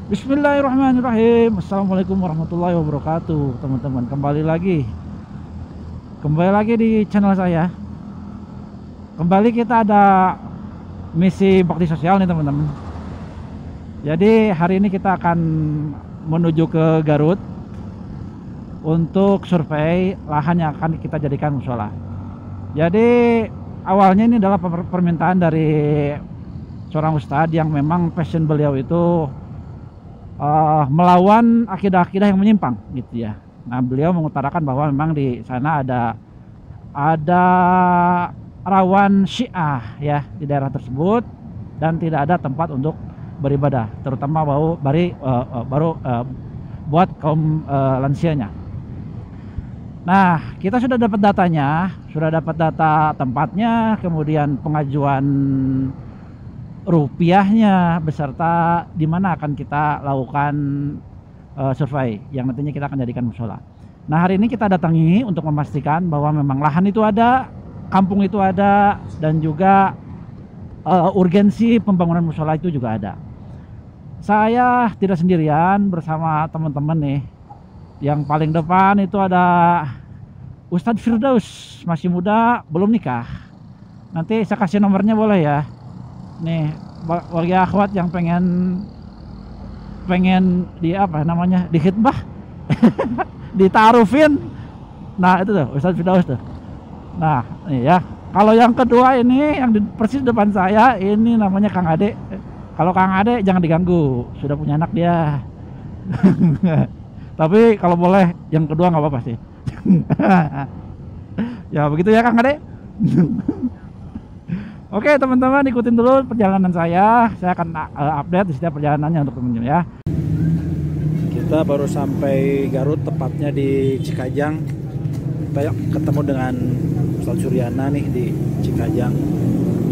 Bismillahirrahmanirrahim. Assalamualaikum warahmatullahi wabarakatuh, teman-teman. Kembali lagi di channel saya. Kembali kita ada misi bakti sosial nih, teman-teman. Jadi hari ini kita akan menuju ke Garut untuk survei lahan yang akan kita jadikan musola. Jadi awalnya ini adalah permintaan dari seorang ustadz yang memang passion beliau itu melawan akidah-akidah yang menyimpang gitu ya. Nah, beliau mengutarakan bahwa memang di sana ada rawan Syiah ya di daerah tersebut dan tidak ada tempat untuk beribadah, terutama baru buat kaum lansianya. Nah, kita sudah dapat datanya, sudah dapat data tempatnya, kemudian pengajuan rupiahnya beserta di mana akan kita lakukan survei yang nantinya kita akan jadikan musola. Nah, hari ini kita datangi untuk memastikan bahwa memang lahan itu ada, kampung itu ada, dan juga urgensi pembangunan musola itu juga ada. Saya tidak sendirian, bersama teman-teman nih. Yang paling depan itu ada Ustadz Firdaus, masih muda, belum nikah. Nanti saya kasih nomornya boleh ya. Nih bagi akhwat yang pengen di apa namanya, di khidbah ditarufin. Nah itu tuh Ustadz Firdaus tuh. Nah nih ya, kalau yang kedua ini yang persis depan saya ini namanya Kang Ade. Kalau Kang Ade jangan diganggu, sudah punya anak dia. Tapi kalau boleh yang kedua nggak apa-apa sih. Ya begitu ya Kang Ade. Oke teman-teman, ikutin dulu perjalanan saya. Saya akan update di setiap perjalanannya untuk teman-teman ya. Kita baru sampai Garut, tepatnya di Cikajang. Kita ketemu dengan Ustadz Suryana nih di Cikajang,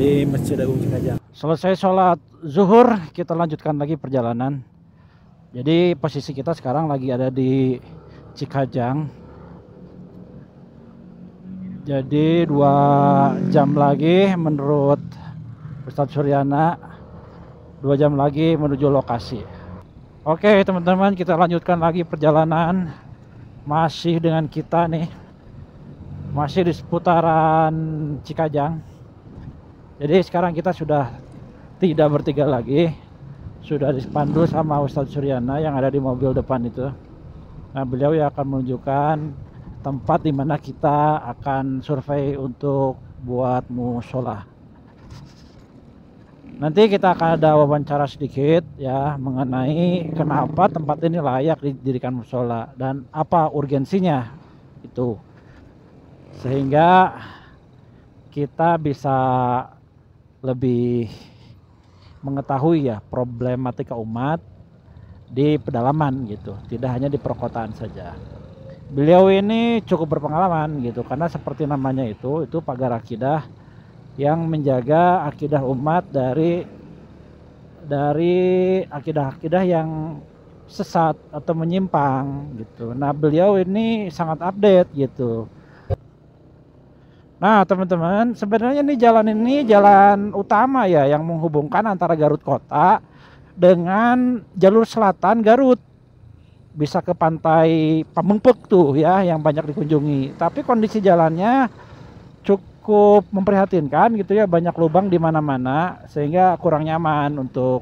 di Masjid Agung Cikajang. Selesai sholat zuhur, kita lanjutkan lagi perjalanan. Jadi posisi kita sekarang lagi ada di Cikajang. Jadi 2 jam lagi menurut Ustadz Suryana, 2 jam lagi menuju lokasi. Oke teman-teman, kita lanjutkan lagi perjalanan. Masih dengan kita nih, masih di seputaran Cikajang. Jadi sekarang kita sudah tidak bertiga lagi, sudah dipandu sama Ustadz Suryana yang ada di mobil depan itu. Nah, beliau yang akan menunjukkan tempat di mana kita akan survei untuk buat musola. Nanti kita akan ada wawancara sedikit ya mengenai kenapa tempat ini layak didirikan musola dan apa urgensinya itu, sehingga kita bisa lebih mengetahui ya problematika umat di pedalaman gitu, tidak hanya di perkotaan saja. Beliau ini cukup berpengalaman gitu, karena seperti namanya itu pagar akidah yang menjaga akidah umat dari akidah-akidah yang sesat atau menyimpang gitu. Nah, beliau ini sangat update gitu. Nah, teman-teman, sebenarnya ini jalan utama ya yang menghubungkan antara Garut kota dengan jalur selatan Garut. Bisa ke pantai Pamengpek tuh ya yang banyak dikunjungi. Tapi kondisi jalannya cukup memprihatinkan gitu ya, banyak lubang di mana-mana sehingga kurang nyaman untuk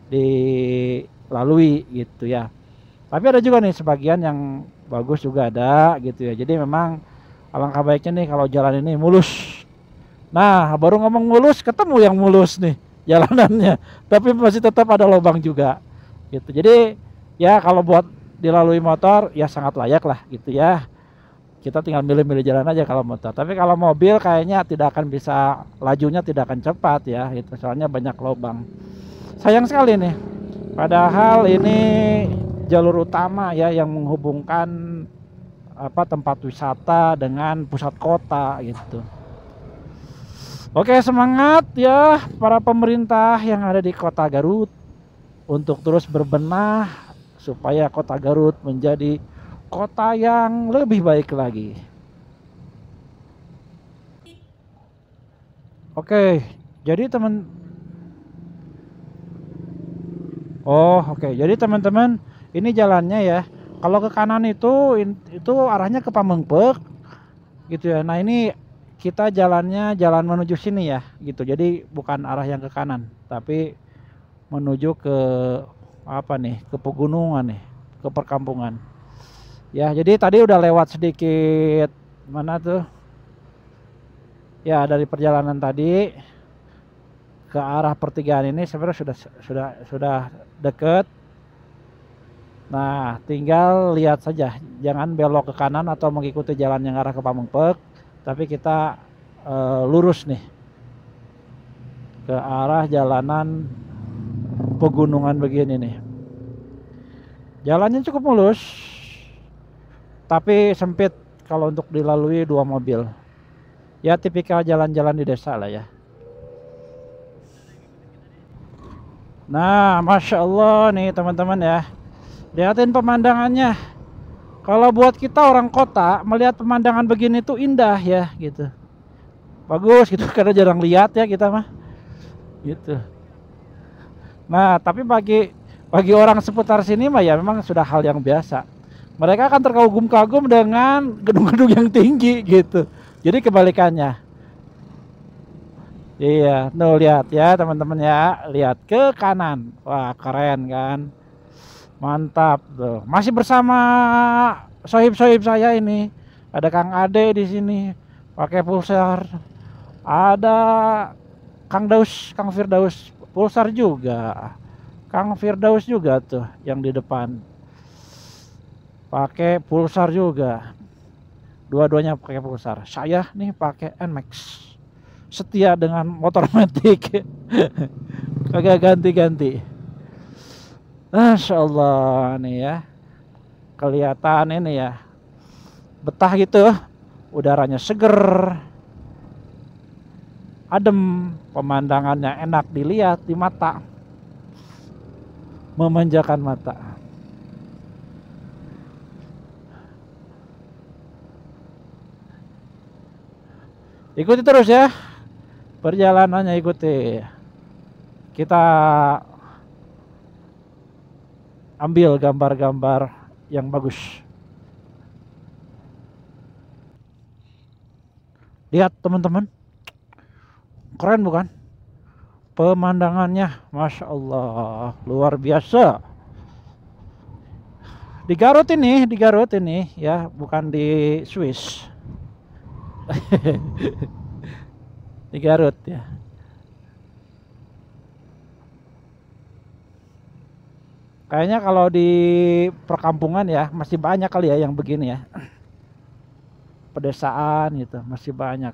dilalui gitu ya. Tapi ada juga nih sebagian yang bagus juga ada gitu ya. Jadi memang alangkah baiknya nih kalau jalan ini mulus. Nah, baru ngomong mulus ketemu yang mulus nih jalanannya. Tapi masih tetap ada lubang juga gitu. Jadi ya kalau buat dilalui motor ya sangat layak lah gitu ya. Kita tinggal milih-milih jalan aja kalau motor. Tapi kalau mobil kayaknya tidak akan bisa, lajunya tidak akan cepat ya itu, soalnya banyak lubang. Sayang sekali nih. Padahal ini jalur utama ya yang menghubungkan tempat wisata dengan pusat kota gitu. Oke, semangat ya para pemerintah yang ada di kota Garut untuk terus berbenah supaya kota Garut menjadi kota yang lebih baik lagi. Oke, jadi Oh, oke. Jadi teman-teman, ini jalannya ya. Kalau ke kanan itu arahnya ke Pamengpeuk gitu ya. Nah, ini kita jalannya jalan menuju sini ya, gitu. Jadi bukan arah yang ke kanan, tapi menuju ke apa nih? Ke pegunungan nih, ke perkampungan. Ya, jadi tadi udah lewat sedikit mana tuh? Ya, dari perjalanan tadi ke arah pertigaan ini sebenarnya sudah deket. Nah, tinggal lihat saja, jangan belok ke kanan atau mengikuti jalan yang arah ke Pamengpeuk, tapi kita lurus nih ke arah jalanan pegunungan begini nih. Jalannya cukup mulus, tapi sempit kalau untuk dilalui 2 mobil. Ya tipikal jalan-jalan di desa lah ya. Nah, Masya Allah nih teman-teman ya. Lihatin pemandangannya. Kalau buat kita orang kota, melihat pemandangan begini tuh indah ya gitu. Bagus gitu karena jarang lihat ya kita mah. Gitu. Nah, tapi bagi orang seputar sini mah ya memang sudah hal yang biasa. Mereka akan terkagum-kagum dengan gedung-gedung yang tinggi gitu. Jadi kebalikannya. Iya, tuh lihat ya teman-teman ya, lihat ke kanan. Wah, keren kan? Mantap tuh. Masih bersama sohib-sohib saya ini. Ada Kang Ade di sini pakai pulsar. Ada Kang Daus, Kang Firdaus pulsar juga. Kang Firdaus juga tuh yang di depan. Pakai pulsar juga. Dua-duanya pakai pulsar. Saya nih pakai Nmax. Setia dengan motor matic. Kagak ganti-ganti. Masya Allah nih ya. Kelihatan ini ya. Betah gitu. Udaranya seger. Adem. Pemandangannya enak dilihat di mata. Memanjakan mata. Ikuti terus ya perjalanannya, ikuti. Kita ambil gambar-gambar yang bagus. Lihat teman-teman, keren bukan? Pemandangannya Masya Allah luar biasa. Di Garut ini ya, bukan di Swiss. Di Garut ya. Kayaknya kalau di perkampungan ya masih banyak kali ya yang begini ya. Pedesaan gitu masih banyak.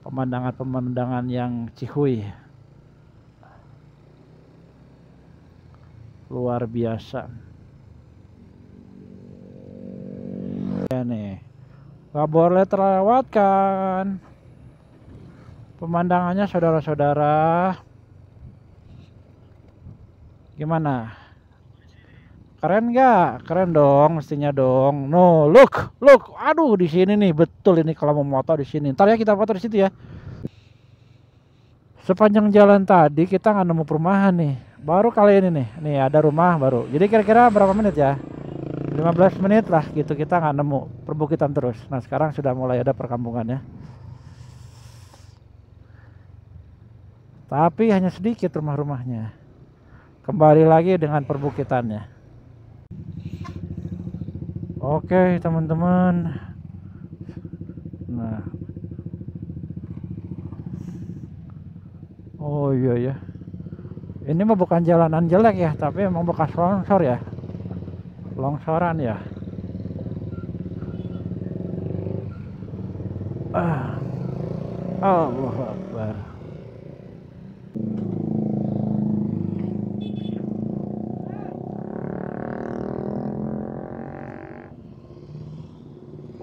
Pemandangan-pemandangan yang cihuy. Luar biasa. Ya nih. Gak boleh terlewatkan pemandangannya saudara-saudara. Gimana? Keren gak? Keren dong, mestinya dong. No, look. Aduh, di sini nih betul ini kalau mau moto di sini. Ntar ya kita foto di situ ya. Sepanjang jalan tadi kita nggak nemu perumahan nih. Baru kali ini nih. Nih ada rumah baru. Jadi kira-kira berapa menit ya? 15 menit lah gitu kita nggak nemu, perbukitan terus. Nah sekarang sudah mulai ada perkampungan ya. Tapi hanya sedikit rumah-rumahnya. Kembali lagi dengan perbukitannya. Oke teman-teman. Nah. Oh iya ya. Ini mah bukan jalanan jelek ya, tapi emang bekas longsor ya. Longsoran ya. Allahu Akbar.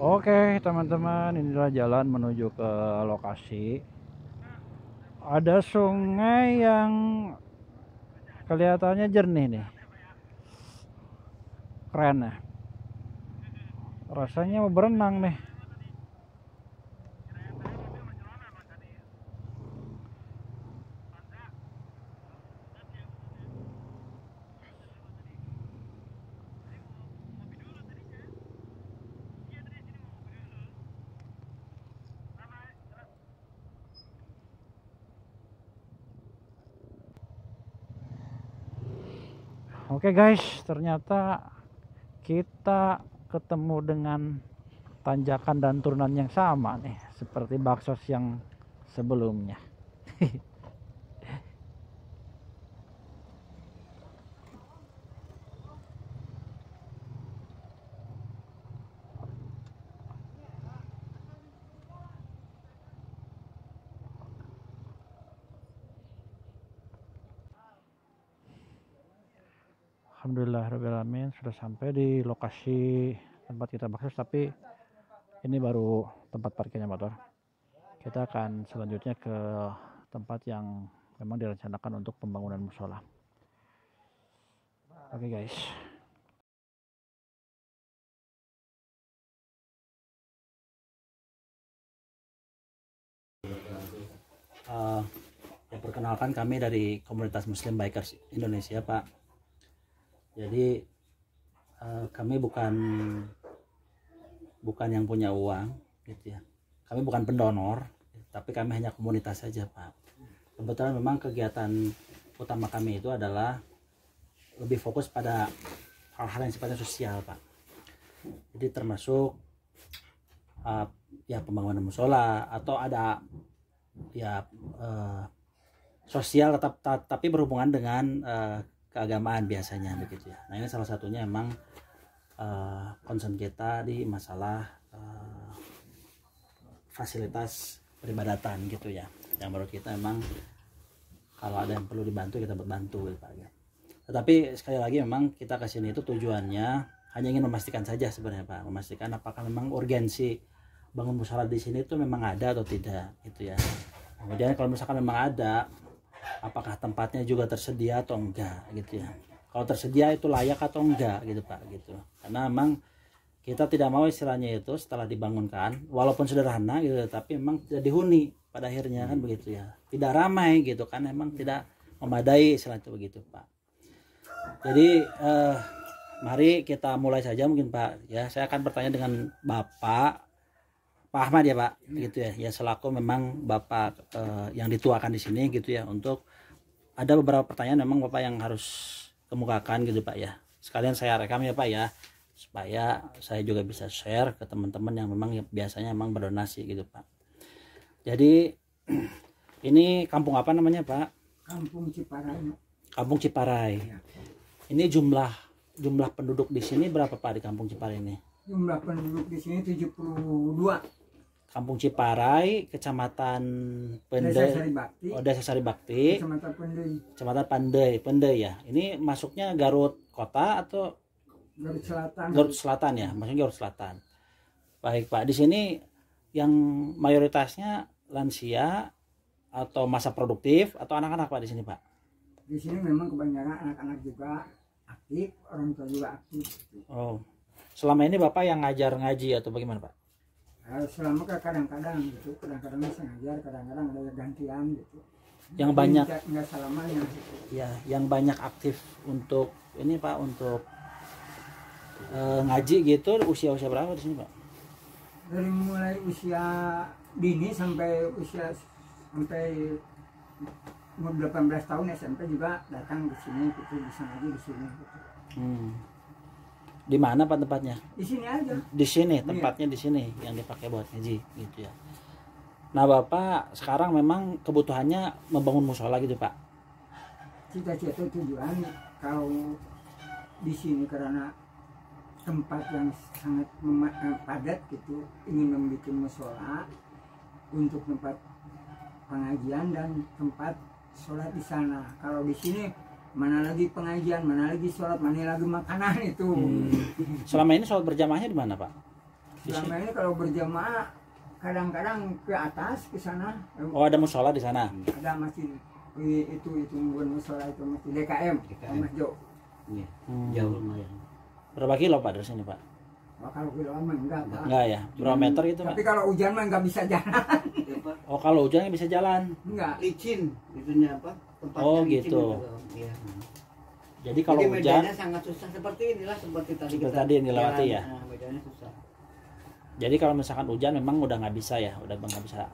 Oke teman-teman, inilah jalan menuju ke lokasi. Ada sungai yang kelihatannya jernih nih. Keren ya. Rasanya mau berenang nih. Oke guys, ternyata kita ketemu dengan tanjakan dan turunan yang sama nih, seperti baksos yang sebelumnya. Alhamdulillahirrahmanirrahim, sudah sampai di lokasi tempat kita baksos, tapi ini baru tempat parkirnya motor. Kita akan selanjutnya ke tempat yang memang direncanakan untuk pembangunan musola. Oke guys. Ya, perkenalkan, kami dari komunitas Muslim Bikers Indonesia, Pak. Jadi kami bukan yang punya uang, gitu ya. Kami bukan pendonor, tapi kami hanya komunitas saja, Pak. Kebetulan memang kegiatan utama kami itu adalah lebih fokus pada hal-hal yang sifatnya sosial, Pak. Jadi termasuk ya pembangunan musola, atau ada ya sosial tapi berhubungan dengan keagamaan biasanya, begitu ya. Nah, ini salah satunya emang concern kita di masalah fasilitas peribadatan, gitu ya. Yang menurut kita emang kalau ada yang perlu dibantu, kita bantu, gitu, Pak. Tetapi sekali lagi memang kita kesini itu tujuannya hanya ingin memastikan saja sebenarnya, Pak. Memastikan apakah memang urgensi bangun musola di sini itu memang ada atau tidak, gitu ya. Kemudian kalau misalkan memang ada, apakah tempatnya juga tersedia atau enggak, gitu ya. Kalau tersedia itu layak atau enggak, gitu Pak, gitu. Karena memang kita tidak mau istilahnya itu setelah dibangunkan, walaupun sederhana gitu, tapi memang tidak dihuni pada akhirnya, kan begitu ya. Tidak ramai gitu kan, memang tidak memadai istilahnya itu, begitu Pak. Jadi mari kita mulai saja mungkin, Pak ya. Saya akan bertanya dengan Bapak Ahmad ya, Pak, gitu ya. Ya, selaku memang Bapak yang dituakan di sini, gitu ya. Untuk ada beberapa pertanyaan memang Bapak yang harus kemukakan, gitu Pak ya. Sekalian saya rekam ya, Pak ya, supaya saya juga bisa share ke teman-teman yang memang biasanya memang berdonasi, gitu Pak. Jadi ini kampung apa namanya, Pak? Kampung Ciparai. Kampung Ciparai. Ya. Ini jumlah penduduk di sini berapa, Pak, di Kampung Ciparai ini? Jumlah penduduk di sini 72. Kampung Ciparai, Kecamatan Pendai, Desa Sari Bakti. Oh, Desa Sari Bakti, Kecamatan Pendai. Kecamatan Pendai ya. Ini masuknya Garut Kota atau Garut Selatan. Garut Selatan ya, maksudnya Garut Selatan. Baik Pak, di sini yang mayoritasnya lansia atau masa produktif atau anak-anak, Pak, di sini, Pak? Di sini memang kebanyakan anak-anak juga aktif, orang tua juga aktif. Oh, selama ini Bapak yang ngajar ngaji atau bagaimana, Pak? Selama kadang-kadang gitu, kadang-kadang bisa ngajar, kadang-kadang ada gantian gitu. Yang jadi banyak nggak selamanya gitu. Ya, yang banyak aktif untuk ini, Pak, untuk ngaji gitu, usia berapa di sini, Pak? Dari mulai usia dini sampai umur 18 tahun SMP juga datang ke sini gitu, bisa ngaji di sini gitu. Di mana, Pak, tempatnya? Di sini aja. Di sini, tempatnya di sini yang dipakai buat ngaji, gitu ya. Nah, Bapak sekarang memang kebutuhannya membangun musola, gitu, Pak? Cita-cita tujuan kalau di sini karena tempat yang sangat padat gitu, ingin membuat musola untuk tempat pengajian dan tempat sholat di sana. Kalau di sini mana lagi pengajian, mana lagi sholat, mana lagi makanan itu. Selama ini sholat berjamaahnya di mana, Pak? Selama ini kalau berjamaah kadang-kadang ke atas ke sana. Oh, ada musola di sana? Ada masjid itu bukan musola, itu masjid DKM. Mas Jo. Iya. Jauh lumayan. Berapa kilo, Pak, dari sini, Pak? Oh, kalau kiloan mah enggak, Pak. Enggak ya? Berapa meter itu, Pak? Tapi kalau hujan mah enggak bisa jalan. Oh, kalau hujan bisa jalan? Enggak. Licin itunya, apa? Tempatnya Oh, licin gitu. Ya. Jadi kalau Jadi hujan medannya sangat susah seperti inilah, seperti tadi seperti kita tadi yang dilewati jalan. ya? Nah, medannya susah. Jadi kalau misalkan hujan memang udah nggak bisa ya, udah nggak bisa.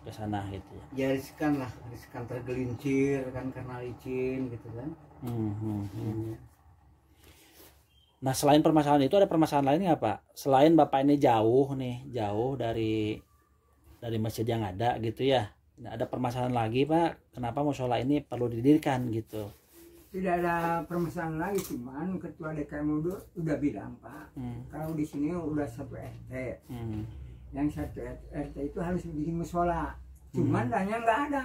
ke sana gitu ya. Ya riskan lah, riskan tergelincir kan karena licin gitu kan. Nah selain permasalahan itu ada permasalahan lainnya Pak? Selain Bapak ini jauh dari masjid yang ada gitu ya. Nah, ada permasalahan lagi Pak, kenapa musola ini perlu didirikan gitu? Tidak ada permasalahan lagi, cuman ketua DKM udah bilang Pak, kalau di sini udah satu RT, yang satu RT itu harus bikin musola, cuman dananya nggak ada.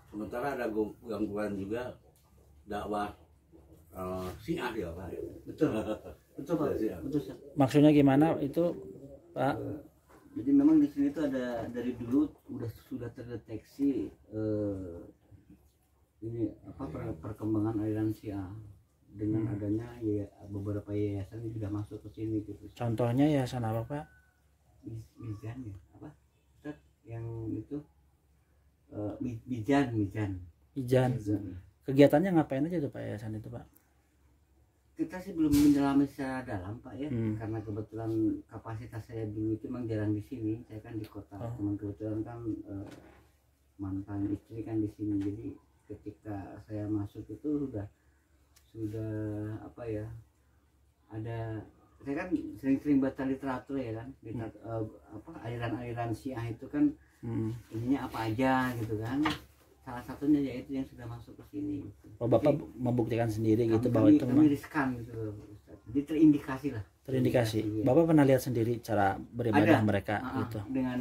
Sementara ada gangguan juga dakwah Syiah ya Pak. Betul Pak, Syiah. betul Pak. Maksudnya gimana itu Pak? Jadi memang di sini tuh ada dari dulu sudah terdeteksi ini perkembangan aliran Syiah dengan adanya ya beberapa yayasan yang sudah masuk ke sini gitu. Contohnya yayasan apa Pak? Mizan ya apa? Ustaz, yang itu Mijan. Ijan. Kegiatannya ngapain aja tuh Pak yayasan itu Pak? Kita sih belum menyelami secara dalam Pak ya, karena kebetulan kapasitas saya dulu itu memang jarang di sini. Saya kan di kota, cuman kebetulan kan mantan istri kan di sini. Jadi ketika saya masuk itu sudah apa ya, ada saya kan sering baca literatur ya kan, aliran-aliran Syiah itu kan ininya apa aja gitu kan. Salah satunya yaitu yang sudah masuk ke sini gitu. Oh Bapak membuktikan sendiri gitu bahwa itu kami riskan gitu. Jadi terindikasi lah. Terindikasi. Iya. Bapak pernah lihat sendiri cara beribadah mereka gitu. Dengan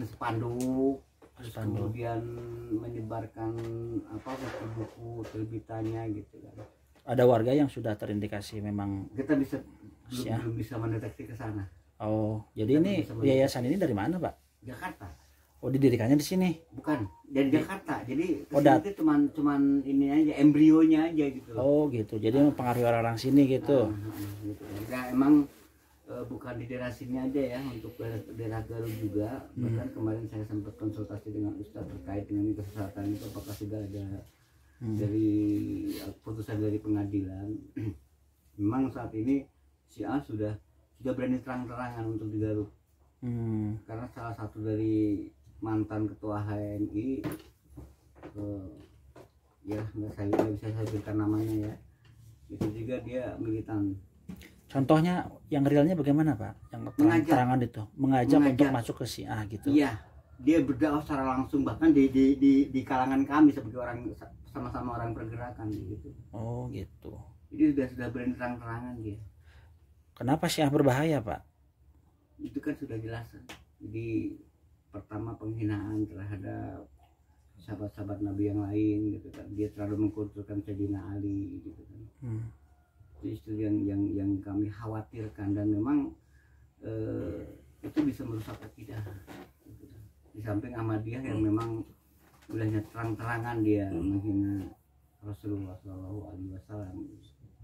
spanduk, kemudian menyebarkan buku-buku terbitannya gitu kan. Ada warga yang sudah terindikasi memang Kita belum bisa mendeteksi ke sana. Oh, jadi ini yayasan ini dari mana Pak? Jakarta. Oh, didirikannya di sini. Bukan dari Jakarta. Jadi Oh, itu cuman ini aja, embrionya aja gitu. Oh gitu. Jadi mempengaruhi orang-orang sini gitu. Gitu. Ya, emang bukan di daerah sini aja ya, untuk daerah Garut juga. Bahkan kemarin saya sempat konsultasi dengan Ustadz terkait dengan kesesatan itu, apakah sudah ada dari putusan dari pengadilan. Memang saat ini Syiah sudah berani terang-terangan untuk di Garut. Karena salah satu dari mantan ketua HNI, ya nggak bisa saya berikan namanya ya, itu juga dia militan. Contohnya yang realnya bagaimana Pak? Yang terang-terangan itu mengajak untuk masuk ke Syiah gitu. Iya, dia berdakwah secara langsung, bahkan di kalangan kami sebagai orang sama-sama orang pergerakan gitu. Oh gitu. Jadi sudah berani terang-terangan dia. Kenapa Syiah berbahaya Pak? Itu kan sudah jelas. Jadi pertama penghinaan terhadap sahabat-sahabat Nabi yang lain gitu kan. Dia terlalu mengkulturkan Sayyidina Ali gitu kan. Itu yang kami khawatirkan, dan memang itu bisa merusak akidah gitu kan. Di samping Ahmadiyah yang memang udahnya terang-terangan dia menghina Rasulullah SAW.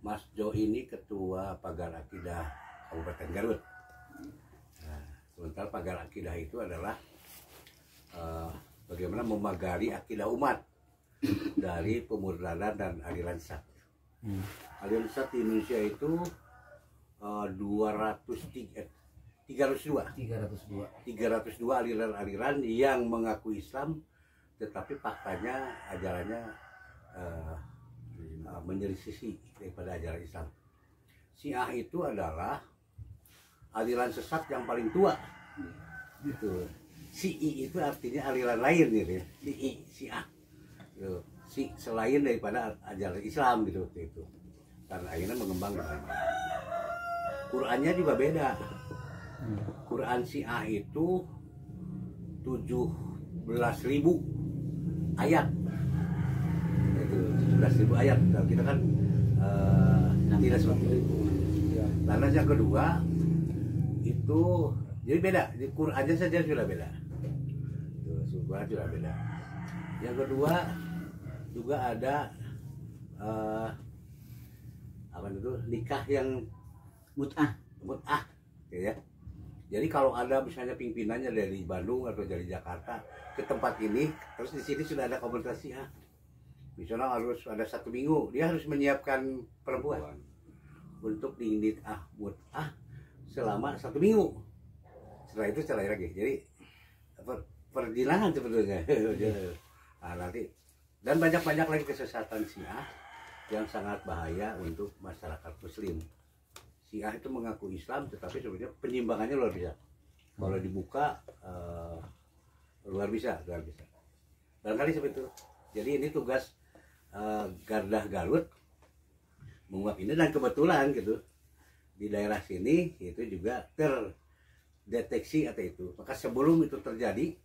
Mas Jo ini ketua Pagar Akidah Kabupaten Garut. Nah, sementara Pagar Akidah itu adalah bagaimana memagari akidah umat dari pemurdalan dan aliran sesat. Aliran sesat di Indonesia itu 302 aliran-aliran yang mengaku Islam, tetapi faktanya ajarannya menyelisih daripada ajaran Islam. Syiah itu adalah aliran sesat yang paling tua. Gitu. Syi'i itu artinya aliran lain gitu ya. Syiah. Gitu. Selain daripada ajaran Islam gitu waktu itu. Dan akhirnya mengembang. Qurannya juga beda. Quran Syiah itu 17.000 ayat. Itu 17.000 ayat. Kalau kita kan tidak seperti itu. Lalu yang kedua itu jadi beda. Di Qurannya saja sudah beda. Quran sudah beda. Yang kedua juga ada apa itu, nikah yang mut'ah ya. Jadi kalau ada misalnya pimpinannya dari Bandung atau dari Jakarta ke tempat ini, terus di sini sudah ada komunitas Syiah. Misalnya harus ada 1 minggu, dia harus menyiapkan perempuan untuk dinikah mut'ah selama 1 minggu. Setelah itu cerai lagi. Jadi perjilangan sebetulnya. Nah, nanti dan banyak lagi kesesatan Syiah yang sangat bahaya untuk masyarakat Muslim. Syiah itu mengaku Islam, tetapi sebenarnya penyimbangannya luar biasa. Kalau dibuka luar biasa. Barangkali seperti itu. Jadi ini tugas Garda Garut mengungkap ini, dan kebetulan gitu di daerah sini itu juga terdeteksi atau itu. Maka sebelum itu terjadi,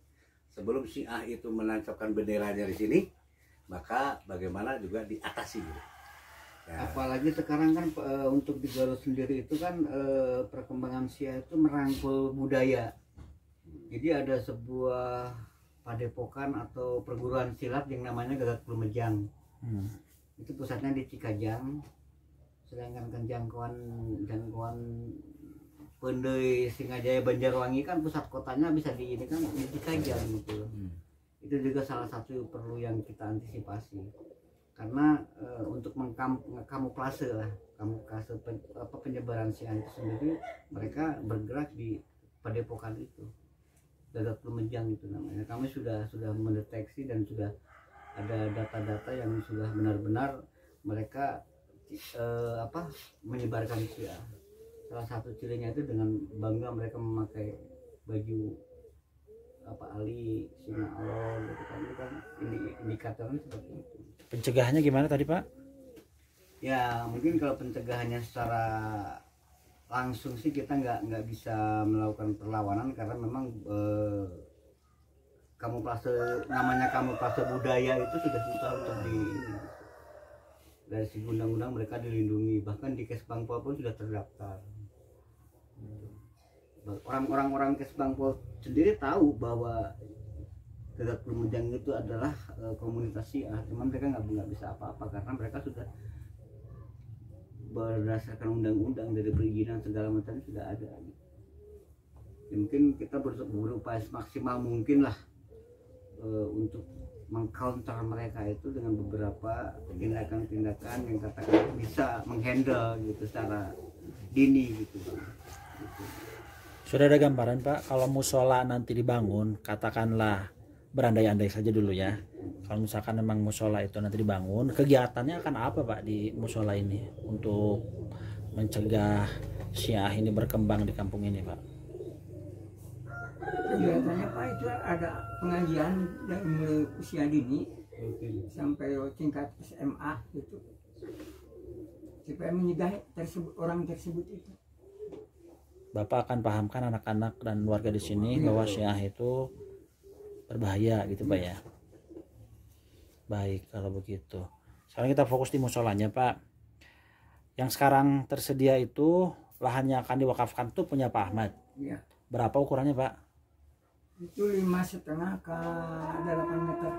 sebelum Syiah itu menancapkan benderanya di sini, maka bagaimana juga diatasi gitu. Ya. Apalagi sekarang kan untuk di Garut sendiri itu kan perkembangan Syiah itu merangkul budaya. Jadi ada sebuah padepokan atau perguruan silat yang namanya Gagak Lumajang. Itu pusatnya di Cikajang. Sedangkan kan jangkauan Pendei, Singajaya, Banjarwangi kan pusat kotanya bisa di ini kan di Cikajang gitu. Itu juga salah satu perlu yang kita antisipasi. Karena untuk mengkamuflase penyebaran Syiah itu sendiri, mereka bergerak di padepokan itu, Gagak Lumajang itu namanya. Kami sudah mendeteksi dan sudah ada data-data yang sudah benar-benar mereka menyebarkan Syiah. Salah satu cirinya itu dengan bangga mereka memakai baju Ali Singa Allah gitu kan, itu kan indikatornya seperti itu. Pencegahannya gimana tadi Pak? Ya mungkin kalau pencegahannya secara langsung sih kita nggak bisa melakukan perlawanan, karena memang namanya kamuflase budaya itu sudah susah untuk dari segi undang-undang mereka dilindungi, bahkan di Kesbangpol pun sudah terdaftar. Orang-orang Kesbangpol sendiri tahu bahwa Gagak Lumajang itu adalah komunitas Syiah, cuman mereka nggak bisa apa-apa karena mereka sudah berdasarkan undang-undang dari perizinan segala macam sudah ada. Ya, mungkin kita berupaya semaksimal mungkin lah untuk mengcounter mereka itu dengan beberapa tindakan-tindakan yang katakan bisa menghandle gitu secara dini gitu. Sudah ada gambaran Pak, kalau musola nanti dibangun, katakanlah berandai-andai saja dulu ya, kalau misalkan memang musola itu nanti dibangun, kegiatannya akan apa Pak di musola ini untuk mencegah Syiah ini berkembang di kampung ini Pak? Kegiatannya Pak itu ada pengajian dari mulai usia dini sampai tingkat SMA gitu, supaya menyegah orang tersebut itu. Bapak akan pahamkan anak-anak dan warga di sini bahwa Syiah itu berbahaya gitu Pak ya. Baik kalau begitu. Sekarang kita fokus di musolanya Pak. Yang sekarang tersedia itu lahan yang akan diwakafkan tuh punya Pak Ahmad. Ya. Berapa ukurannya Pak? Itu 5,5 ke 8 meter.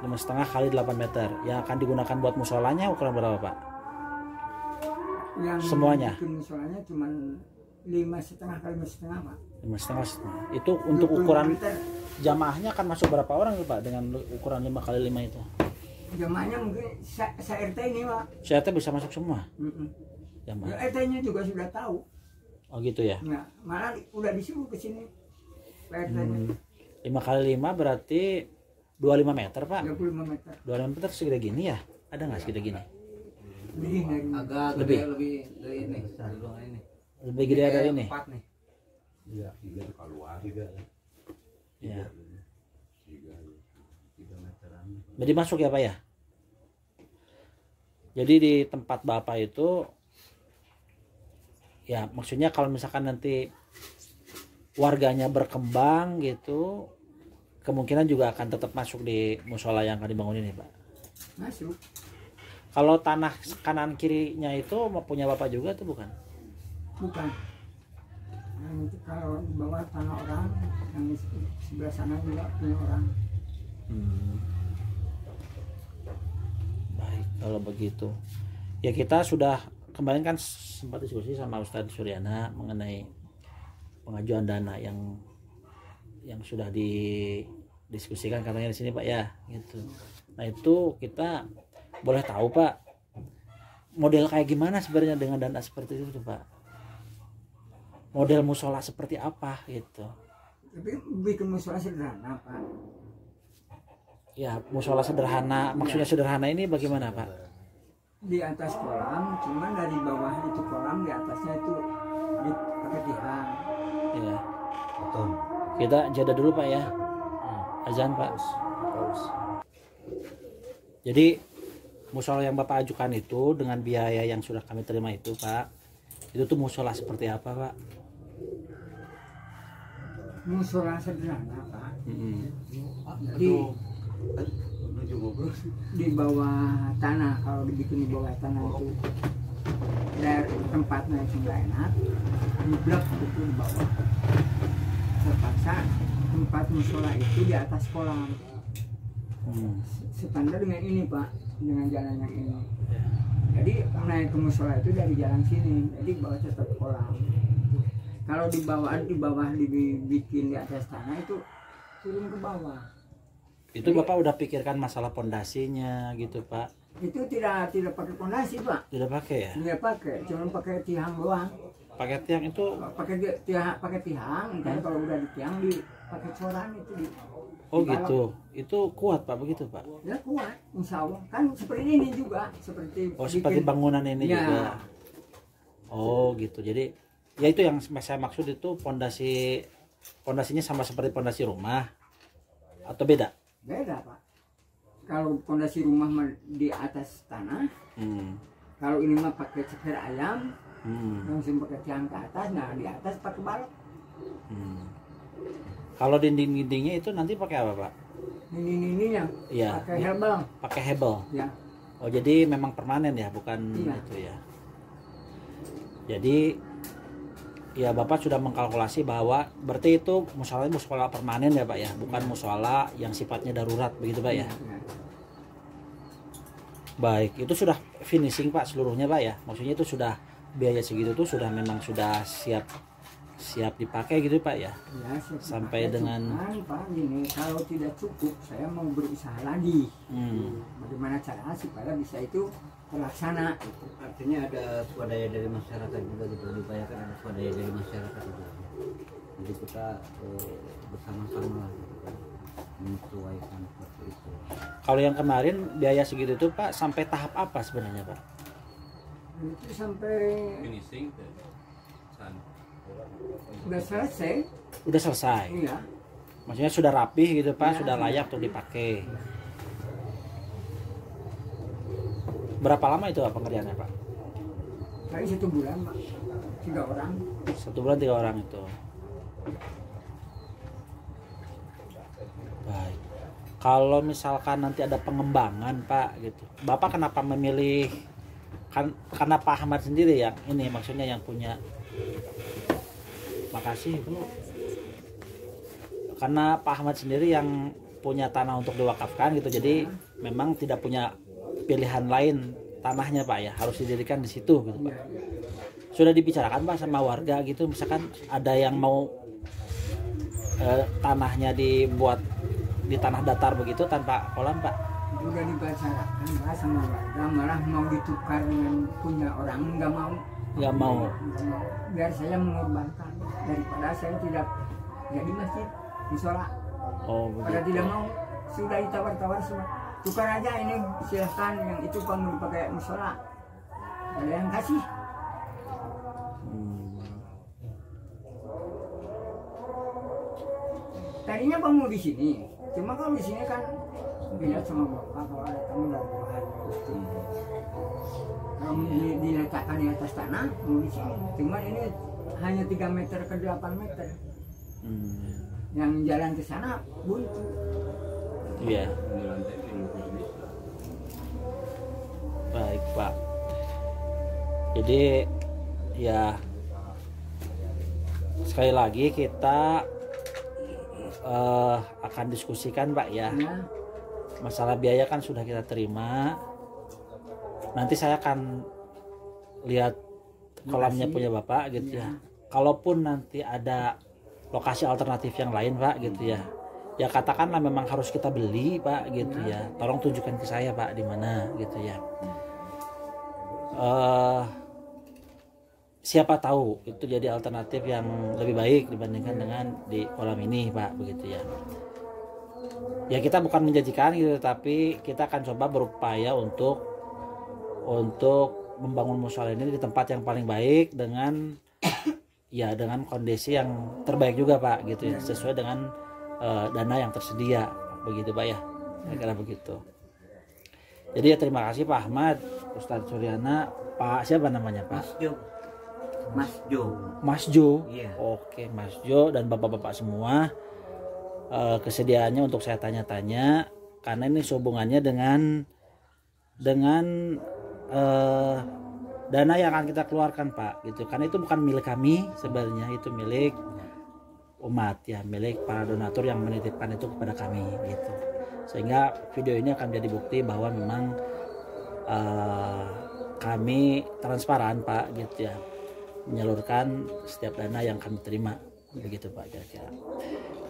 5,5 kali 8 meter. Yang akan digunakan buat musolanya ukuran berapa Pak? Yang semuanya? Musolanya cuma 5,5 kali 5,5 Pak. 5,5. Itu untuk ukuran jamaahnya akan masuk berapa orang Pak dengan ukuran 5 kali 5 itu? Jamaahnya mungkin se-RT ini Pak. Se-RT bisa masuk semua? Jamaah. Ya, RT-nya juga sudah tahu. Oh gitu ya? Nah, malah udah disuruh ke sini. RT-nya. 5 kali 5 berarti 25 meter Pak? 25 meter. 25 meter segede gini ya? Ada nggak segede gini? Agak lebih dari ini, dari ruangan ini. Lebih gede dari ini? 4 nih. Iya, 3 keluar. 3. Ya. 3 meteran. Jadi masuk ya Pak ya? Jadi di tempat Bapak itu ya maksudnya kalau misalkan nanti warganya berkembang gitu, kemungkinan juga akan tetap masuk di musola yang akan dibangun ini Pak? Masuk. Kalau tanah kanan kirinya itu punya Bapak juga tuh bukan? Bukan. Nah, itu kalau di bawah tanah orang, yang di sebelah sana juga punya orang. Baik kalau begitu. Ya kita sudah kemarin kan sempat diskusi sama Ustadz Suryana mengenai pengajuan dana yang sudah didiskusikan katanya di sini Pak ya, gitu. Nah itu kita boleh tahu Pak model kayak gimana sebenarnya dengan dana seperti itu Pak? Model musola seperti apa gitu? Tapi bikin musola sederhana Pak. Ya, musola sederhana, maksudnya sederhana ini bagaimana Pak? Di atas kolam, cuman dari bawah itu kolam, di atasnya itu pakai tiang. Ya. Beton. Kita jeda dulu Pak ya. Azan Pak. Jadi musola yang Bapak ajukan itu dengan biaya yang sudah kami terima itu Pak, itu tuh musola seperti apa Pak? Musola sederhana Pak. Jadi Menuju ngobrol. di bawah tanah, kalau dibikin di bawah tanah itu dari tempatnya itu nggak enak, diblok itu di bawah. Terpaksa tempat musola itu di atas kolam. Standar dengan ini Pak, dengan jalan yang ini. Jadi naik ke musola itu dari jalan sini, jadi bawah tetap kolam. Kalau di bawah dibikin di atas tanah itu turun ke bawah. Itu Bapak udah pikirkan masalah pondasinya gitu Pak? Itu tidak pakai pondasi Pak. Tidak pakai ya? Tidak pakai, cuma pakai tiang doang. Pakai tiang itu? Pakai tiang, dan kalau udah di tiang pakai coran itu. Oh gitu, itu kuat Pak begitu Pak? Ya kuat, insya Allah. Kan seperti ini juga, seperti. Oh seperti bangunan ini ya. juga. Oh gitu, jadi ya itu yang saya maksud itu pondasinya sama seperti pondasi rumah atau beda? Beda Pak. Kalau pondasi rumah di atas tanah, kalau ini mah pakai ceker ayam, langsung pakai tiang ke atas. Nah di atas pakai balok. Kalau dinding-dindingnya itu nanti pakai apa Pak? Ini yang Iya. pakai hebel. Pakai hebel. Ya. Oh jadi memang permanen ya, bukan Iya. itu ya. Jadi ya Bapak sudah mengkalkulasi bahwa berarti itu musola permanen ya Pak ya, bukan musola yang sifatnya darurat begitu Pak ya. Ya. Baik, itu sudah finishing Pak seluruhnya Pak ya. Maksudnya itu sudah biaya segitu tuh sudah memang sudah siap dipakai gitu Pak ya. Ya, Sampai dengan Pak gini, kalau tidak cukup saya mau berusaha lagi. Hmm. Bagaimana cara supaya bisa itu terlaksana. Artinya ada swadaya dari masyarakat juga gitu, diupayakan ada swadaya dari masyarakat juga. Jadi kita bersama-sama lah gitu kan, menyesuaikan seperti itu. Kalau yang kemarin biaya segitu tuh Pak sampai tahap apa sebenarnya Pak? Itu sampai Finishing. udah selesai. Udah selesai. Iya. Maksudnya sudah rapih gitu Pak, Ya, sudah layak untuk dipakai. Berapa lama itu Pak pengerjaannya Pak? Kali 1 bulan Pak. 3 orang. 1 bulan 3 orang itu. Baik. Kalau misalkan nanti ada pengembangan Pak gitu, Bapak kenapa memilih karena Pak Ahmad sendiri yang ini maksudnya yang punya. Makasih Bu. Karena Pak Ahmad sendiri yang punya tanah untuk diwakafkan gitu, jadi memang tidak punya pilihan lain tanahnya Pak ya, harus didirikan di situ gitu Pak. Sudah dibicarakan Pak sama warga gitu, misalkan ada yang mau tanahnya dibuat di tanah datar begitu tanpa kolam Pak? Udah dibicarakan Pak sama warga, malah mau ditukar dengan punya orang, nggak mau. Nggak mau. Biar saya mengorbankan daripada saya tidak jadi masjid musola. Oh Pada begitu. tidak mau, sudah ditawar-tawar semua. Tukar aja ini, silahkan yang itu kamu dipakai musola. Ada yang kasih. Tadinya kamu di sini, cuma kalau di sini kan dilihat sama bapak kalau ada kamu dari luar. Kalau diletakkan di atas tanah, mau di sini. Cuma ini hanya 3 meter ke 8 meter. Yang jalan ke sana buntu. Iya. Baik Pak. Jadi ya sekali lagi kita akan diskusikan Pak ya. Ya. Masalah biaya kan sudah kita terima. Nanti saya akan lihat kolamnya punya Bapak gitu ya. Kalaupun nanti ada lokasi alternatif yang lain Pak gitu ya. Ya katakanlah memang harus kita beli Pak gitu ya. Tolong tunjukkan ke saya Pak di mana gitu ya. siapa tahu itu jadi alternatif yang lebih baik dibandingkan dengan di kolam ini Pak, begitu ya. Ya kita bukan menjanjikan gitu, tapi kita akan coba berupaya untuk membangun musola ini di tempat yang paling baik dengan ya dengan kondisi yang terbaik juga Pak, gitu ya, sesuai dengan dana yang tersedia, begitu Pak ya, kira-kira begitu. Jadi ya terima kasih Pak Ahmad, Ustadz Suryana, Pak siapa namanya Pak? Mas Jo. Iya. Oke Mas Jo dan bapak-bapak semua, kesediaannya untuk saya tanya-tanya karena ini hubungannya dengan dana yang akan kita keluarkan Pak, gitu. Karena itu bukan milik kami sebenarnya, itu milik umat ya, milik para donatur yang menitipkan itu kepada kami, gitu. Sehingga video ini akan jadi bukti bahwa memang kami transparan Pak, gitu ya, menyalurkan setiap dana yang kami terima, begitu Pak kira-kira.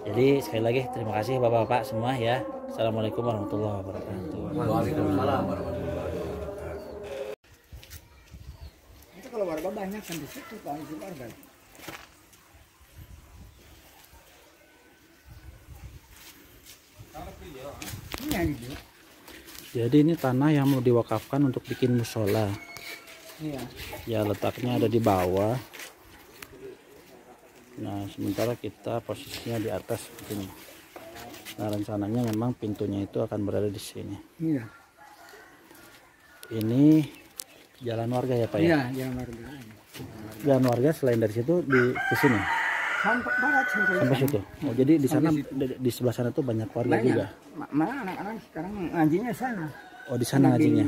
Jadi sekali lagi terima kasih bapak-bapak semua ya. Assalamualaikum warahmatullahi wabarakatuh. Waalaikumsalam warahmatullahi wabarakatuh. Itu kalau warga banyak kan di situ Pak, di warga. Iya gitu. Jadi ini tanah yang mau diwakafkan untuk bikin musola. Iya. Ya letaknya ada di bawah. Nah sementara kita posisinya di atas begini. Nah rencananya memang pintunya itu akan berada di sini. Iya. Ini jalan warga ya Pak ya? Iya, jalan warga. Jalan warga selain dari situ ke sini Sampai barat sampai situ. Oh, jadi di sana di sebelah sana tuh banyak warga banyak. juga. Malah anak-anak sekarang ngajinya sana. Oh di sana ngajinya.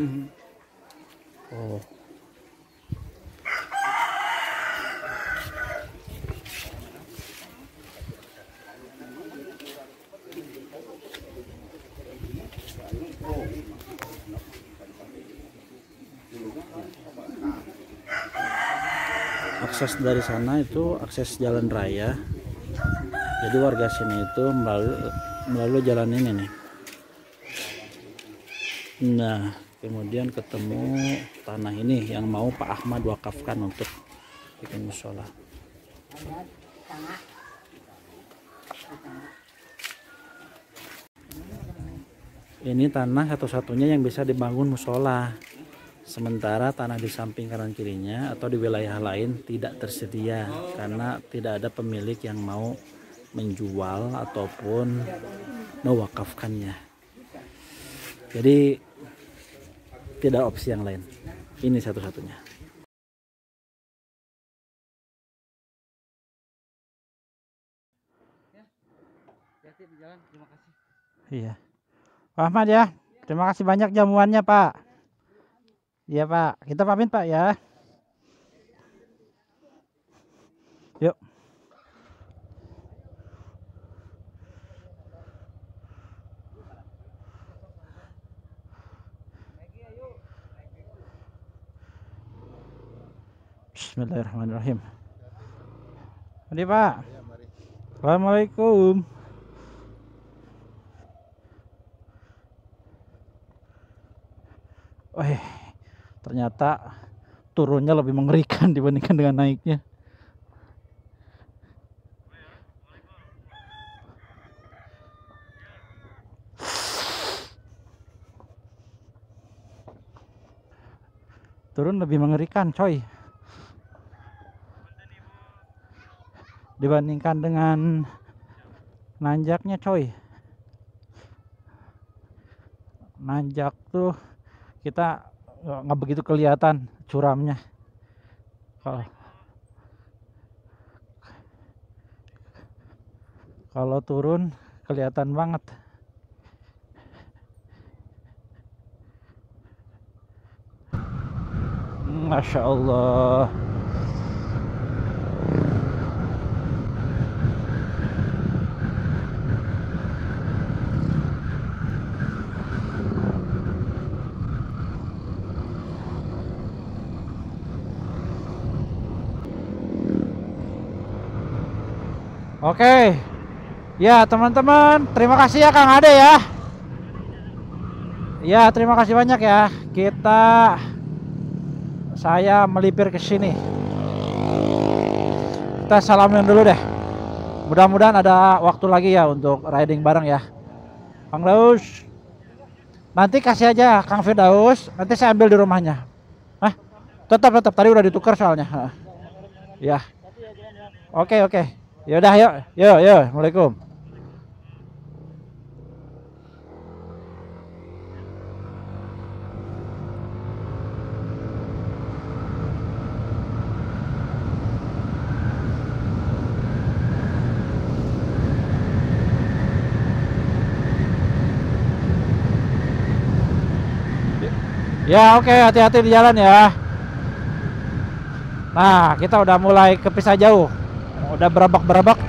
Oh. Akses dari sana itu akses jalan raya. Jadi warga sini itu melalui jalan ini nih. Nah, kemudian ketemu tanah ini yang mau Pak Ahmad wakafkan untuk bikin musola. Ini tanah satu-satunya yang bisa dibangun musola. Sementara tanah di samping kanan kirinya atau di wilayah lain tidak tersedia karena tidak ada pemilik yang mau menjual ataupun mewakafkannya. Jadi tidak opsi yang lain. Ini satu-satunya. Iya. Pak Ahmad ya. Terima kasih banyak jamuannya Pak. Iya Pak, kita pamit Pak ya. Yuk. Bismillahirrahmanirrahim. Mari Pak. Assalamualaikum. Ternyata turunnya lebih mengerikan dibandingkan dengan naiknya. Turun lebih mengerikan coy dibandingkan dengan nanjaknya coy. Nanjak tuh kita nggak begitu kelihatan curamnya. Kalau turun kelihatan banget. Masya Allah. Oke, ya teman-teman, terima kasih ya Kang Ade ya. Ya terima kasih banyak ya. Saya melipir ke sini. kita salamin dulu deh. Mudah-mudahan ada waktu lagi ya untuk riding bareng ya. Kang Daus. Nanti kasih aja Kang Firdaus, nanti saya ambil di rumahnya. Hah? Tetap tadi udah ditukar soalnya. Ya. Oke. Yaudah yuk. Assalamualaikum. Ya oke, hati-hati di jalan ya. Nah kita udah mulai kepisah jauh. Udah berabak-berabak.